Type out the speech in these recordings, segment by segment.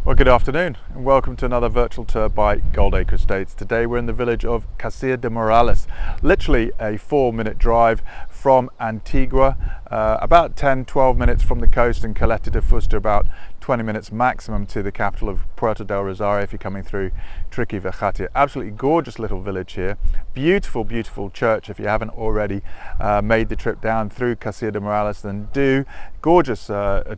Well, good afternoon and welcome to another virtual tour by GoldAcre Estates. Today we're in the village of Casilas de Morales, literally a 4-minute drive from Antigua, about 10-12 minutes from the coast, and Caleta de Fusta about 20 minutes maximum to the capital of Puerto del Rosario if you're coming through Triqui-Vejate. Absolutely gorgeous little village here. Beautiful, beautiful church. If you haven't already made the trip down through Casilas de Morales, then do. Gorgeous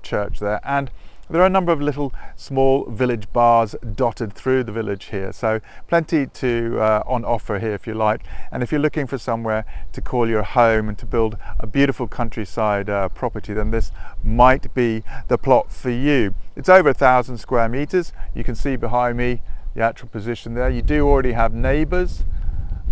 church there. And there are a number of little small village bars dotted through the village here, so plenty to on offer here if you like. And if you're looking for somewhere to call your home and to build a beautiful countryside property, then this might be the plot for you. It's over 1,000 square meters. You can see behind me the actual position there. You do already have neighbors,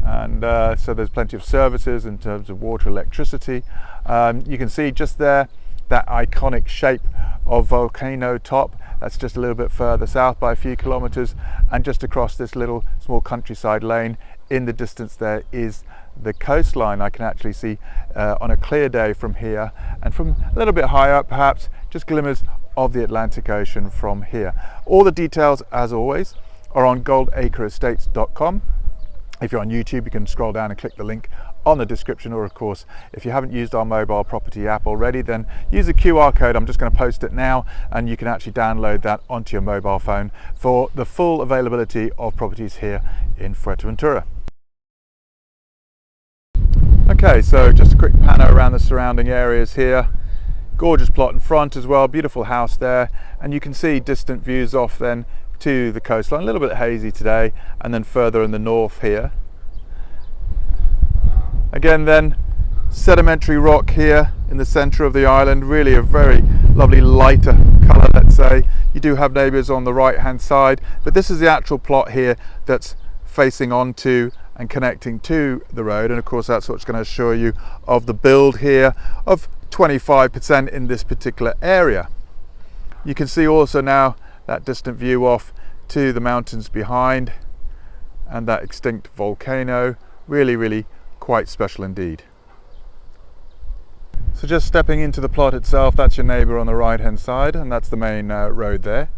and so there's plenty of services in terms of water, electricity. You can see just there that iconic shape of volcano top. That's just a little bit further south by a few kilometers, and just across this little small countryside lane in the distance there is the coastline. I can actually see on a clear day from here, and from a little bit higher up perhaps, just glimmers of the Atlantic Ocean from here. All the details, as always, are on GoldAcreEstates.com. If you're on YouTube, you can scroll down and click the link on the description, or of course, if you haven't used our mobile property app already, then use the QR code. I'm just going to post it now, and you can actually download that onto your mobile phone for the full availability of properties here in Fuerteventura. Okay, so just a quick panel around the surrounding areas here. Gorgeous plot in front as well, beautiful house there, and you can see distant views off then to the coastline. A little bit hazy today, and then further in the north here. Again then, sedimentary rock here in the centre of the island, really a very lovely lighter colour, let's say. You do have neighbours on the right hand side, but this is the actual plot here that's facing onto and connecting to the road, and of course that's what's going to assure you of the build here of 25% in this particular area. You can see also now that distant view off to the mountains behind, and that extinct volcano. Really quite special indeed. So just stepping into the plot itself, that's your neighbour on the right hand side, and that's the main road there.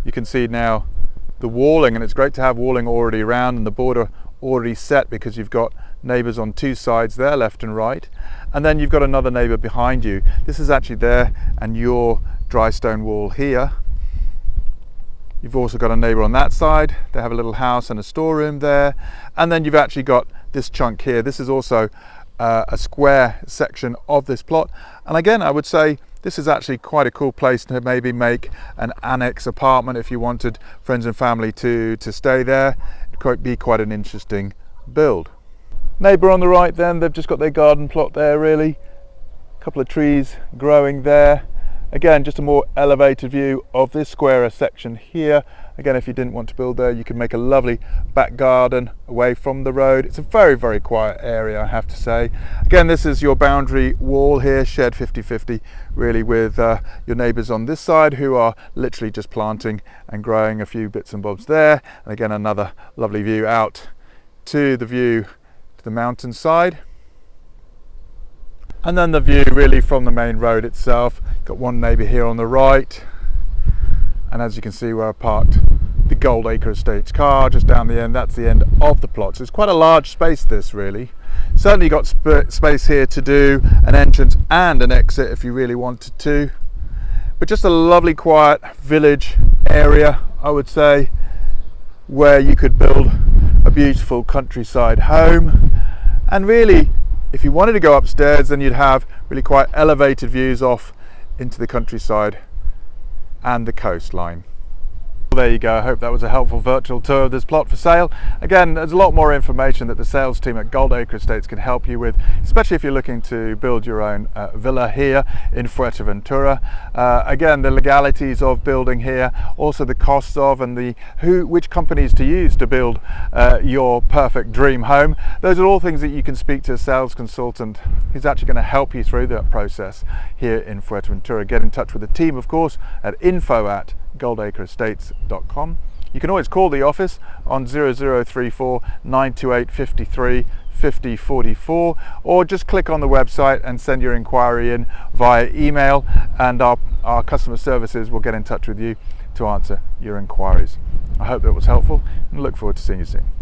You can see now the walling, and it's great to have walling already around and the border already set, because you've got neighbours on two sides there, left and right, and then you've got another neighbour behind you. This is actually there and your dry stone wall here. You've also got a neighbour on that side. They have a little house and a storeroom there, and then you've actually got this chunk here. This is also a square section of this plot, and again I would say this is actually quite a cool place to maybe make an annex apartment if you wanted friends and family to stay there. It could be quite an interesting build. Neighbour on the right then, they've just got their garden plot there, really. A couple of trees growing there. Again, just a more elevated view of this squarer section here. Again, if you didn't want to build there, you can make a lovely back garden away from the road. It's a very quiet area, I have to say. Again, this is your boundary wall here, shared 50-50 really with your neighbours on this side, who are literally just planting and growing a few bits and bobs there. And again, another lovely view out to the mountain side. And then the view really from the main road itself. Got one neighbour here on the right, and as you can see where I parked the GoldAcre Estates car just down the end, that's the end of the plot. So it's quite a large space, this really. Certainly got space here to do an entrance and an exit if you really wanted to, but just a lovely quiet village area, I would say, where you could build a beautiful countryside home. And really, if you wanted to go upstairs, then you'd have really quite elevated views off into the countryside and the coastline. Well, there you go. I hope that was a helpful virtual tour of this plot for sale. Again, there's a lot more information that the sales team at GoldAcre Estates can help you with, especially if you're looking to build your own villa here in Fuerteventura. Again, the legalities of building here, also the costs of, and which companies to use to build your perfect dream home. Those are all things that you can speak to a sales consultant who's actually going to help you through that process here in Fuerteventura. Get in touch with the team, of course, at info@GoldAcreEstates.com. You can always call the office on 0034 928 53 5044, or just click on the website and send your inquiry in via email, and our customer services will get in touch with you to answer your inquiries. I hope that was helpful and look forward to seeing you soon.